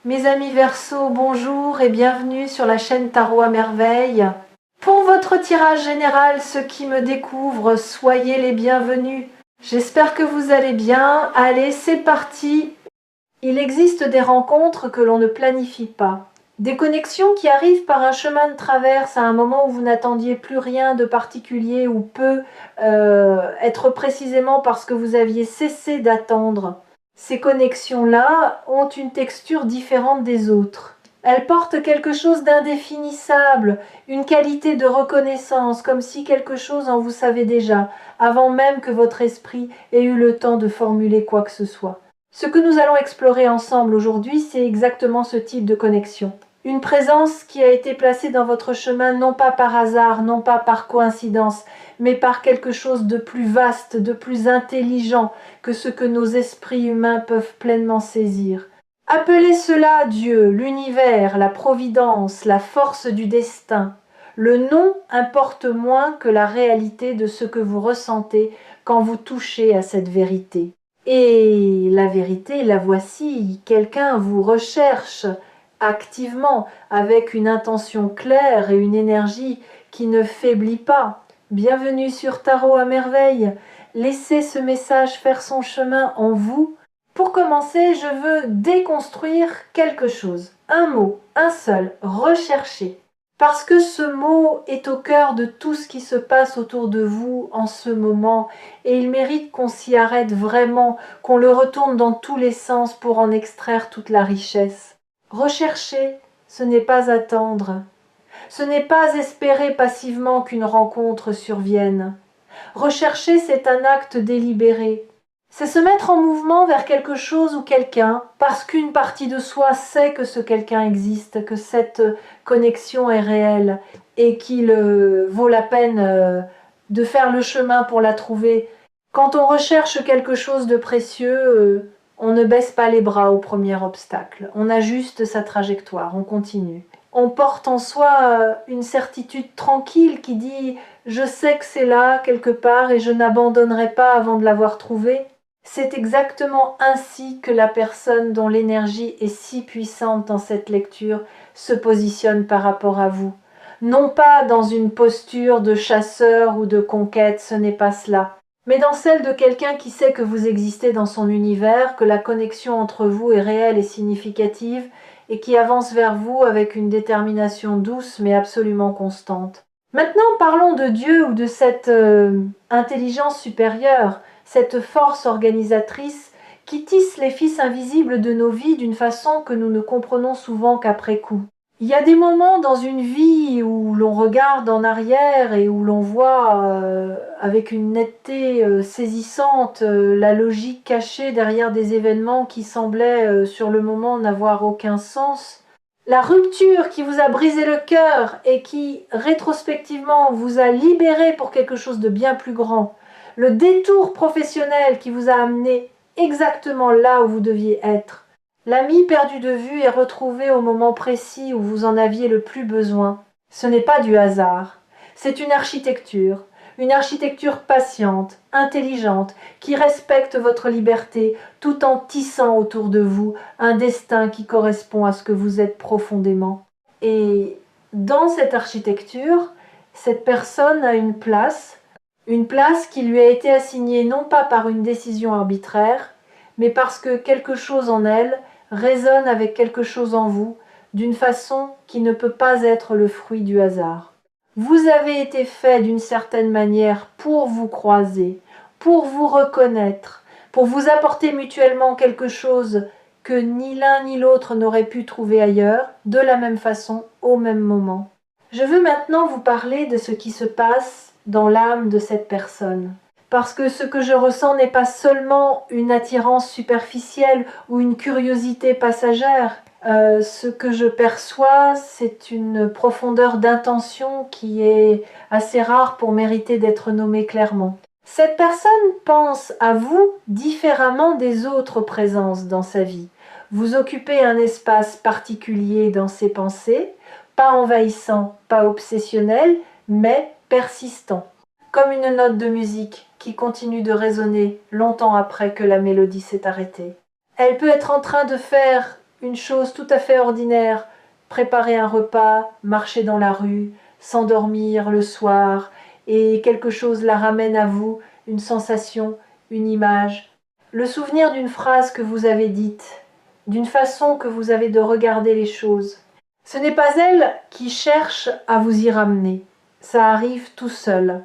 Mes amis Verseaux, bonjour et bienvenue sur la chaîne Tarot à Merveille. Pour votre tirage général, ceux qui me découvrent, soyez les bienvenus. J'espère que vous allez bien. Allez, c'est parti. Il existe des rencontres que l'on ne planifie pas. Des connexions qui arrivent par un chemin de traverse à un moment où vous n'attendiez plus rien de particulier ou peu, être précisément parce que vous aviez cessé d'attendre. Ces connexions-là ont une texture différente des autres. Elles portent quelque chose d'indéfinissable, une qualité de reconnaissance, comme si quelque chose en vous savez déjà, avant même que votre esprit ait eu le temps de formuler quoi que ce soit. Ce que nous allons explorer ensemble aujourd'hui, c'est exactement ce type de connexion. Une présence qui a été placée dans votre chemin non pas par hasard, non pas par coïncidence, mais par quelque chose de plus vaste, de plus intelligent que ce que nos esprits humains peuvent pleinement saisir. Appelez cela Dieu, l'univers, la providence, la force du destin. Le nom importe moins que la réalité de ce que vous ressentez quand vous touchez à cette vérité. Et la vérité, la voici, quelqu'un vous recherche activement, avec une intention claire et une énergie qui ne faiblit pas. Bienvenue sur Tarot à Merveille. Laissez ce message faire son chemin en vous. Pour commencer, je veux déconstruire quelque chose. Un mot, un seul, rechercher. Parce que ce mot est au cœur de tout ce qui se passe autour de vous en ce moment et il mérite qu'on s'y arrête vraiment, qu'on le retourne dans tous les sens pour en extraire toute la richesse. Rechercher, ce n'est pas attendre. Ce n'est pas espérer passivement qu'une rencontre survienne. Rechercher, c'est un acte délibéré. C'est se mettre en mouvement vers quelque chose ou quelqu'un, parce qu'une partie de soi sait que ce quelqu'un existe, que cette connexion est réelle, et qu'il vaut la peine de faire le chemin pour la trouver. Quand on recherche quelque chose de précieux, on ne baisse pas les bras au premier obstacle. On ajuste sa trajectoire, on continue. On porte en soi une certitude tranquille qui dit « je sais que c'est là, quelque part, et je n'abandonnerai pas avant de l'avoir trouvé ». C'est exactement ainsi que la personne dont l'énergie est si puissante dans cette lecture se positionne par rapport à vous. Non pas dans une posture de chasseur ou de conquête, ce n'est pas cela, mais dans celle de quelqu'un qui sait que vous existez dans son univers, que la connexion entre vous est réelle et significative, et qui avance vers vous avec une détermination douce mais absolument constante. Maintenant, parlons de Dieu ou de cette intelligence supérieure, cette force organisatrice qui tisse les fils invisibles de nos vies d'une façon que nous ne comprenons souvent qu'après coup. Il y a des moments dans une vie où l'on regarde en arrière et où l'on voit avec une netteté saisissante la logique cachée derrière des événements qui semblaient sur le moment n'avoir aucun sens. La rupture qui vous a brisé le cœur et qui, rétrospectivement, vous a libéré pour quelque chose de bien plus grand. Le détour professionnel qui vous a amené exactement là où vous deviez être. L'ami perdu de vue est retrouvé au moment précis où vous en aviez le plus besoin. Ce n'est pas du hasard. C'est une architecture patiente, intelligente, qui respecte votre liberté tout en tissant autour de vous un destin qui correspond à ce que vous êtes profondément. Et dans cette architecture, cette personne a une place qui lui a été assignée non pas par une décision arbitraire, mais parce que quelque chose en elle résonne avec quelque chose en vous, d'une façon qui ne peut pas être le fruit du hasard. Vous avez été fait d'une certaine manière pour vous croiser, pour vous reconnaître, pour vous apporter mutuellement quelque chose que ni l'un ni l'autre n'aurait pu trouver ailleurs, de la même façon, au même moment. Je veux maintenant vous parler de ce qui se passe dans l'âme de cette personne. Parce que ce que je ressens n'est pas seulement une attirance superficielle ou une curiosité passagère. Ce que je perçois, c'est une profondeur d'intention qui est assez rare pour mériter d'être nommée clairement. Cette personne pense à vous différemment des autres présences dans sa vie. Vous occupez un espace particulier dans ses pensées, pas envahissant, pas obsessionnel, mais persistant. Comme une note de musique qui continue de résonner longtemps après que la mélodie s'est arrêtée. Elle peut être en train de faire une chose tout à fait ordinaire, préparer un repas, marcher dans la rue, s'endormir le soir, et quelque chose la ramène à vous, une sensation, une image, le souvenir d'une phrase que vous avez dite, d'une façon que vous avez de regarder les choses. Ce n'est pas elle qui cherche à vous y ramener, ça arrive tout seul.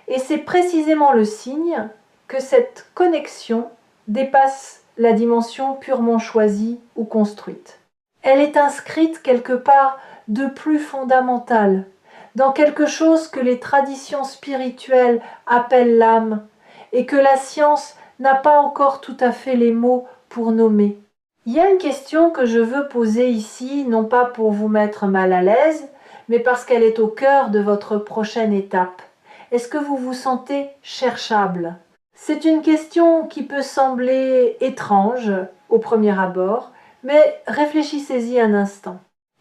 Et c'est précisément le signe que cette connexion dépasse la dimension purement choisie ou construite. Elle est inscrite quelque part de plus fondamental, dans quelque chose que les traditions spirituelles appellent l'âme, et que la science n'a pas encore tout à fait les mots pour nommer. Il y a une question que je veux poser ici, non pas pour vous mettre mal à l'aise, mais parce qu'elle est au cœur de votre prochaine étape. Est-ce que vous vous sentez cherchable? C'est une question qui peut sembler étrange au premier abord, mais réfléchissez-y un instant.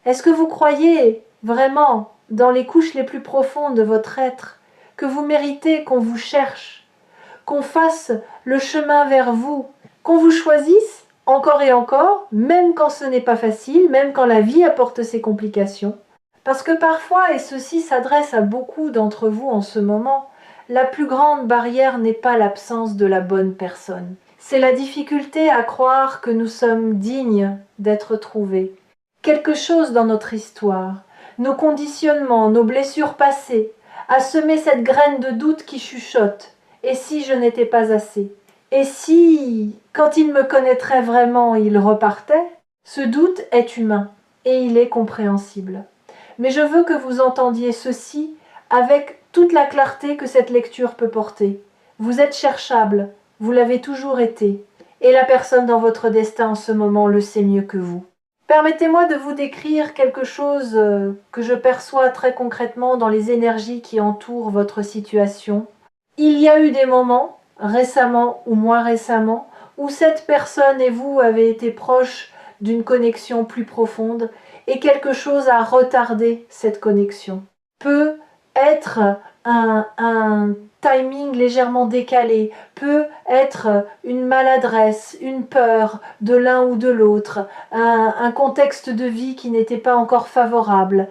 Est-ce que vous croyez vraiment, dans les couches les plus profondes de votre être, que vous méritez qu'on vous cherche, qu'on fasse le chemin vers vous, qu'on vous choisisse encore et encore, même quand ce n'est pas facile, même quand la vie apporte ses complications? Parce que parfois, et ceci s'adresse à beaucoup d'entre vous en ce moment, la plus grande barrière n'est pas l'absence de la bonne personne. C'est la difficulté à croire que nous sommes dignes d'être trouvés. Quelque chose dans notre histoire, nos conditionnements, nos blessures passées, a semé cette graine de doute qui chuchote. Et si je n'étais pas assez? Et si, quand il me connaîtrait vraiment, il repartait? Ce doute est humain et il est compréhensible. Mais je veux que vous entendiez ceci avec toute la clarté que cette lecture peut porter. Vous êtes cherchable, vous l'avez toujours été, et la personne dans votre destin en ce moment le sait mieux que vous. Permettez-moi de vous décrire quelque chose que je perçois très concrètement dans les énergies qui entourent votre situation. Il y a eu des moments, récemment ou moins récemment, où cette personne et vous avez été proches d'une connexion plus profonde et quelque chose a retardé cette connexion. Peut être un timing légèrement décalé, peut être une maladresse, une peur de l'un ou de l'autre, un contexte de vie qui n'était pas encore favorable,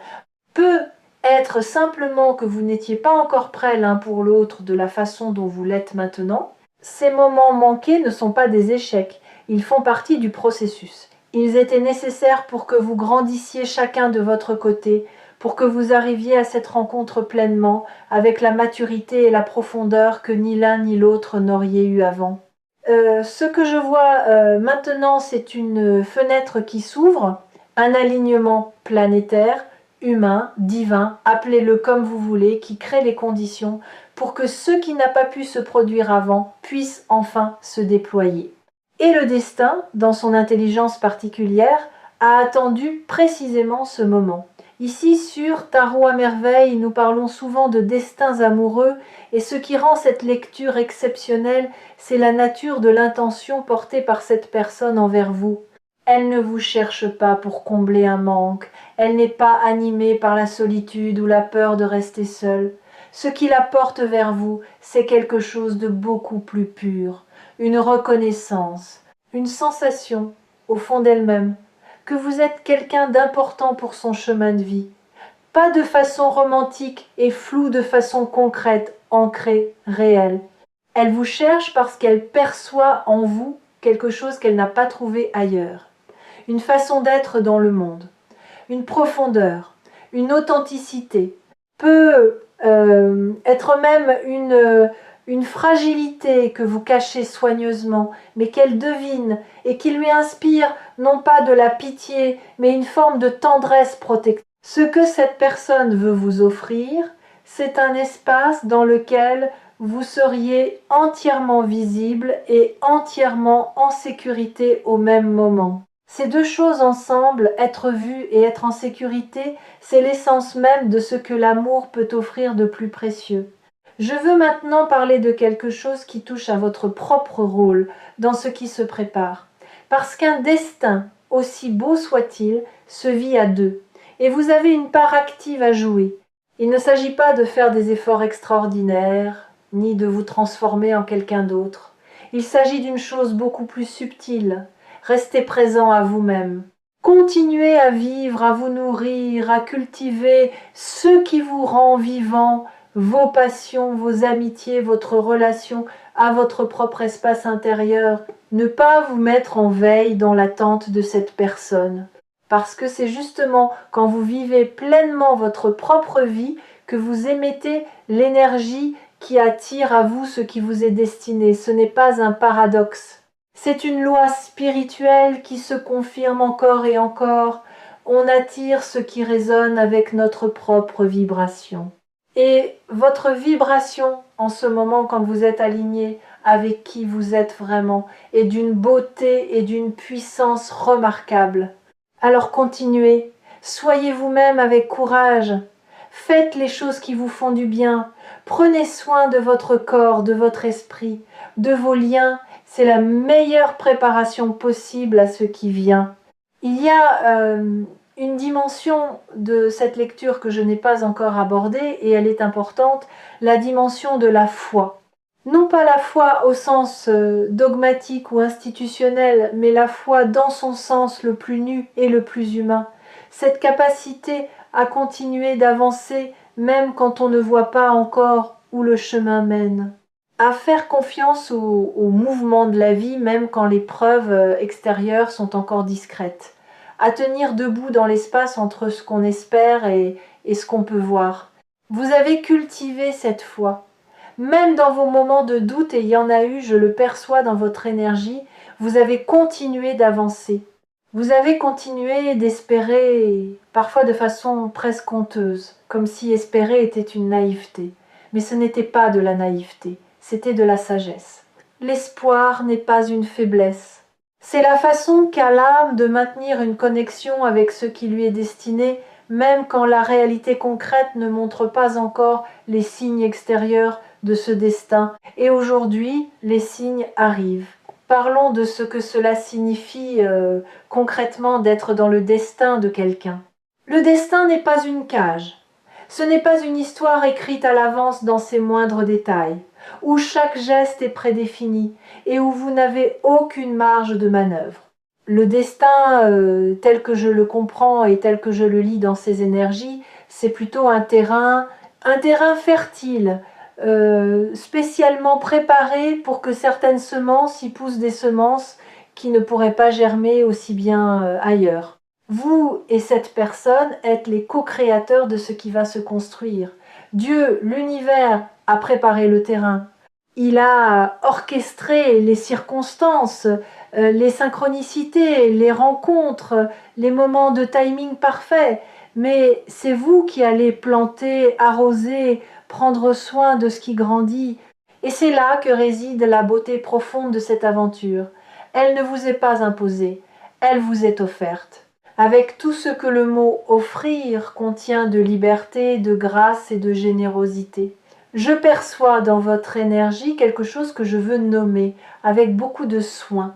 peut être simplement que vous n'étiez pas encore prêts l'un pour l'autre de la façon dont vous l'êtes maintenant. Ces moments manqués ne sont pas des échecs, ils font partie du processus. Ils étaient nécessaires pour que vous grandissiez chacun de votre côté, pour que vous arriviez à cette rencontre pleinement, avec la maturité et la profondeur que ni l'un ni l'autre n'auriez eu avant. Ce que je vois maintenant, c'est une fenêtre qui s'ouvre, un alignement planétaire, humain, divin, appelez-le comme vous voulez, qui crée les conditions pour que ce qui n'a pas pu se produire avant puisse enfin se déployer. Et le destin, dans son intelligence particulière, a attendu précisément ce moment. Ici, sur Tarot à merveille, nous parlons souvent de destins amoureux, et ce qui rend cette lecture exceptionnelle, c'est la nature de l'intention portée par cette personne envers vous. Elle ne vous cherche pas pour combler un manque, elle n'est pas animée par la solitude ou la peur de rester seule. Ce qui la porte vers vous, c'est quelque chose de beaucoup plus pur, une reconnaissance, une sensation, au fond d'elle-même, que vous êtes quelqu'un d'important pour son chemin de vie. Pas de façon romantique et floue, de façon concrète, ancrée, réelle. Elle vous cherche parce qu'elle perçoit en vous quelque chose qu'elle n'a pas trouvé ailleurs. Une façon d'être dans le monde, une profondeur, une authenticité, peut être même une fragilité que vous cachez soigneusement, mais qu'elle devine et qui lui inspire non pas de la pitié, mais une forme de tendresse protectrice. Ce que cette personne veut vous offrir, c'est un espace dans lequel vous seriez entièrement visible et entièrement en sécurité au même moment. Ces deux choses ensemble, être vu et être en sécurité, c'est l'essence même de ce que l'amour peut offrir de plus précieux. Je veux maintenant parler de quelque chose qui touche à votre propre rôle dans ce qui se prépare. Parce qu'un destin, aussi beau soit-il, se vit à deux. Et vous avez une part active à jouer. Il ne s'agit pas de faire des efforts extraordinaires, ni de vous transformer en quelqu'un d'autre. Il s'agit d'une chose beaucoup plus subtile. Restez présent à vous-même. Continuez à vivre, à vous nourrir, à cultiver ce qui vous rend vivant, vos passions, vos amitiés, votre relation à votre propre espace intérieur. Ne pas vous mettre en veille dans l'attente de cette personne. Parce que c'est justement quand vous vivez pleinement votre propre vie que vous émettez l'énergie qui attire à vous ce qui vous est destiné. Ce n'est pas un paradoxe. C'est une loi spirituelle qui se confirme encore et encore. On attire ce qui résonne avec notre propre vibration. Et votre vibration en ce moment, quand vous êtes aligné avec qui vous êtes vraiment, est d'une beauté et d'une puissance remarquable. Alors continuez, soyez vous-même avec courage, faites les choses qui vous font du bien, prenez soin de votre corps, de votre esprit, de vos liens. C'est la meilleure préparation possible à ce qui vient. Il y a une dimension de cette lecture que je n'ai pas encore abordée et elle est importante, la dimension de la foi. Non pas la foi au sens dogmatique ou institutionnel, mais la foi dans son sens le plus nu et le plus humain. Cette capacité à continuer d'avancer même quand on ne voit pas encore où le chemin mène. À faire confiance au mouvement de la vie même quand les preuves extérieures sont encore discrètes. À tenir debout dans l'espace entre ce qu'on espère et ce qu'on peut voir. Vous avez cultivé cette foi. Même dans vos moments de doute, et il y en a eu, je le perçois dans votre énergie, vous avez continué d'avancer. Vous avez continué d'espérer, parfois de façon presque honteuse, comme si espérer était une naïveté. Mais ce n'était pas de la naïveté, c'était de la sagesse. L'espoir n'est pas une faiblesse. C'est la façon qu'a l'âme de maintenir une connexion avec ce qui lui est destiné, même quand la réalité concrète ne montre pas encore les signes extérieurs de ce destin. Et aujourd'hui, les signes arrivent. Parlons de ce que cela signifie concrètement d'être dans le destin de quelqu'un. Le destin n'est pas une cage. Ce n'est pas une histoire écrite à l'avance dans ses moindres détails, où chaque geste est prédéfini et où vous n'avez aucune marge de manœuvre. Le destin, tel que je le comprends et tel que je le lis dans ces énergies, c'est plutôt un terrain fertile, spécialement préparé pour que certaines semences y poussent des semences qui ne pourraient pas germer aussi bien ailleurs. Vous et cette personne êtes les co-créateurs de ce qui va se construire. Dieu, l'univers, a préparé le terrain. Il a orchestré les circonstances, les synchronicités, les rencontres, les moments de timing parfait. Mais c'est vous qui allez planter, arroser, prendre soin de ce qui grandit. Et c'est là que réside la beauté profonde de cette aventure. Elle ne vous est pas imposée, elle vous est offerte. Avec tout ce que le mot offrir contient de liberté, de grâce et de générosité. Je perçois dans votre énergie quelque chose que je veux nommer avec beaucoup de soin.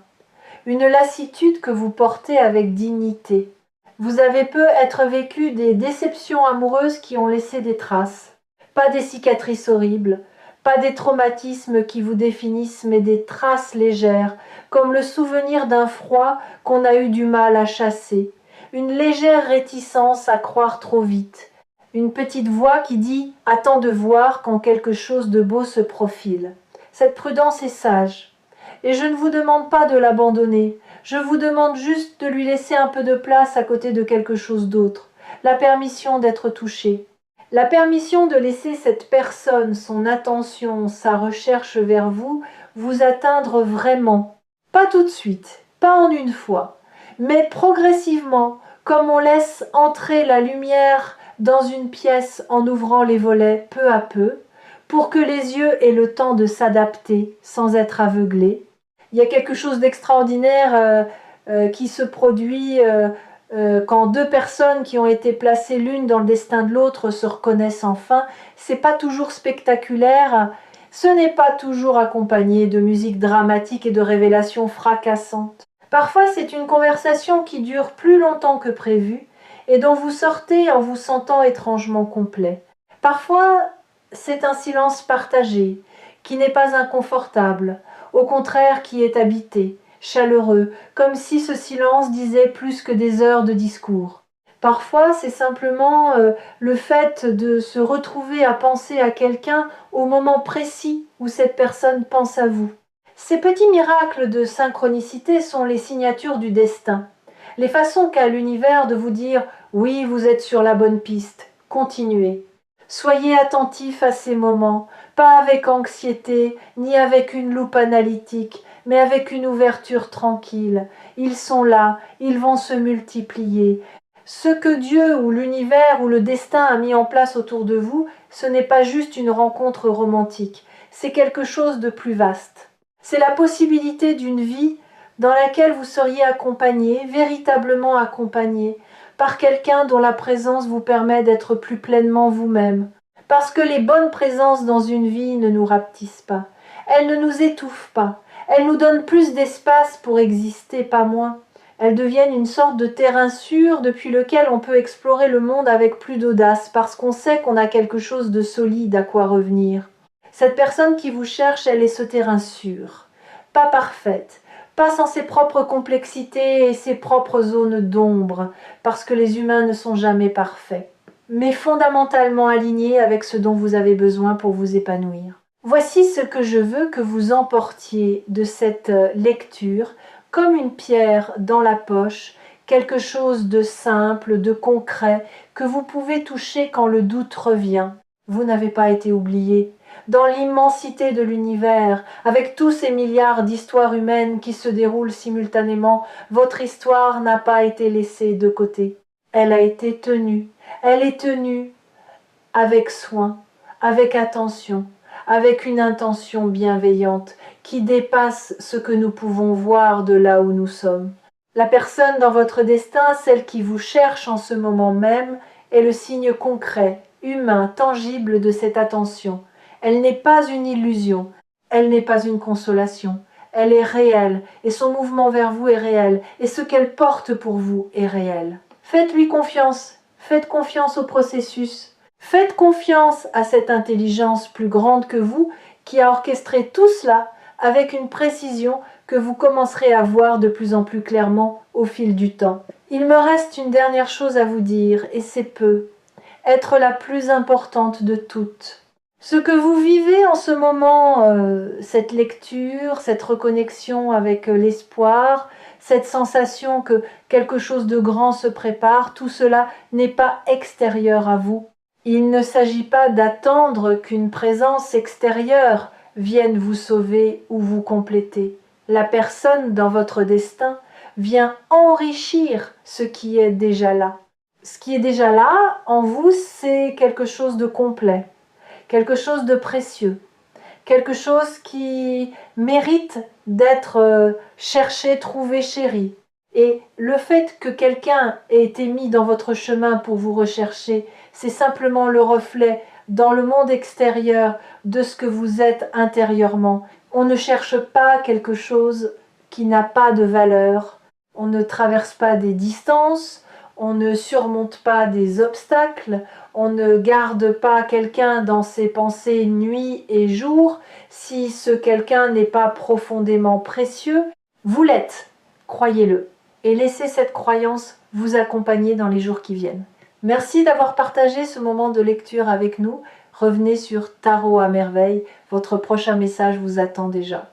Une lassitude que vous portez avec dignité. Vous avez peut-être vécu des déceptions amoureuses qui ont laissé des traces. Pas des cicatrices horribles, pas des traumatismes qui vous définissent, mais des traces légères, comme le souvenir d'un froid qu'on a eu du mal à chasser. Une légère réticence à croire trop vite. Une petite voix qui dit « Attends de voir quand quelque chose de beau se profile ». Cette prudence est sage. Et je ne vous demande pas de l'abandonner. Je vous demande juste de lui laisser un peu de place à côté de quelque chose d'autre. La permission d'être touché. La permission de laisser cette personne, son attention, sa recherche vers vous, vous atteindre vraiment. Pas tout de suite, pas en une fois, mais progressivement, comme on laisse entrer la lumière dans une pièce en ouvrant les volets peu à peu, pour que les yeux aient le temps de s'adapter sans être aveuglés. Il y a quelque chose d'extraordinaire qui se produit quand deux personnes qui ont été placées l'une dans le destin de l'autre se reconnaissent enfin. C'est pas toujours spectaculaire, ce n'est pas toujours accompagné de musique dramatique et de révélations fracassantes. Parfois c'est une conversation qui dure plus longtemps que prévu et dont vous sortez en vous sentant étrangement complet. Parfois c'est un silence partagé, qui n'est pas inconfortable, au contraire qui est habité. chaleureux, comme si ce silence disait plus que des heures de discours. Parfois, c'est simplement le fait de se retrouver à penser à quelqu'un au moment précis où cette personne pense à vous. Ces petits miracles de synchronicité sont les signatures du destin, les façons qu'a l'univers de vous dire « oui, vous êtes sur la bonne piste, continuez ». Soyez attentif à ces moments, pas avec anxiété, ni avec une loupe analytique, mais avec une ouverture tranquille. Ils sont là, ils vont se multiplier. Ce que Dieu ou l'univers ou le destin a mis en place autour de vous, ce n'est pas juste une rencontre romantique, c'est quelque chose de plus vaste. C'est la possibilité d'une vie dans laquelle vous seriez accompagné, véritablement accompagné, par quelqu'un dont la présence vous permet d'être plus pleinement vous-même. Parce que les bonnes présences dans une vie ne nous rapetissent pas. Elles ne nous étouffent pas. Elles nous donnent plus d'espace pour exister, pas moins. Elles deviennent une sorte de terrain sûr depuis lequel on peut explorer le monde avec plus d'audace parce qu'on sait qu'on a quelque chose de solide à quoi revenir. Cette personne qui vous cherche, elle est ce terrain sûr. Pas parfaite, pas sans ses propres complexités et ses propres zones d'ombre, parce que les humains ne sont jamais parfaits, mais fondamentalement alignés avec ce dont vous avez besoin pour vous épanouir. Voici ce que je veux que vous emportiez de cette lecture, comme une pierre dans la poche, quelque chose de simple, de concret, que vous pouvez toucher quand le doute revient. Vous n'avez pas été oublié. Dans l'immensité de l'univers, avec tous ces milliards d'histoires humaines qui se déroulent simultanément, votre histoire n'a pas été laissée de côté. Elle a été tenue. Elle est tenue avec soin, avec attention, avec une intention bienveillante qui dépasse ce que nous pouvons voir de là où nous sommes. La personne dans votre destin, celle qui vous cherche en ce moment même, est le signe concret, humain, tangible de cette attention. Elle n'est pas une illusion, elle n'est pas une consolation, elle est réelle, et son mouvement vers vous est réel, et ce qu'elle porte pour vous est réel. Faites-lui confiance, faites confiance au processus, faites confiance à cette intelligence plus grande que vous qui a orchestré tout cela avec une précision que vous commencerez à voir de plus en plus clairement au fil du temps. Il me reste une dernière chose à vous dire, et c'est peu, être la plus importante de toutes. Ce que vous vivez en ce moment, cette lecture, cette reconnexion avec l'espoir, cette sensation que quelque chose de grand se prépare, tout cela n'est pas extérieur à vous. Il ne s'agit pas d'attendre qu'une présence extérieure vienne vous sauver ou vous compléter. La personne dans votre destin vient enrichir ce qui est déjà là. Ce qui est déjà là, en vous, c'est quelque chose de complet, quelque chose de précieux, quelque chose qui mérite d'être cherché, trouvé, chéri. Et le fait que quelqu'un ait été mis dans votre chemin pour vous rechercher, c'est simplement le reflet dans le monde extérieur de ce que vous êtes intérieurement. On ne cherche pas quelque chose qui n'a pas de valeur. On ne traverse pas des distances, on ne surmonte pas des obstacles, on ne garde pas quelqu'un dans ses pensées nuit et jour si ce quelqu'un n'est pas profondément précieux. Vous l'êtes, croyez-le, et laissez cette croyance vous accompagner dans les jours qui viennent. Merci d'avoir partagé ce moment de lecture avec nous. Revenez sur Tarot à merveille, votre prochain message vous attend déjà.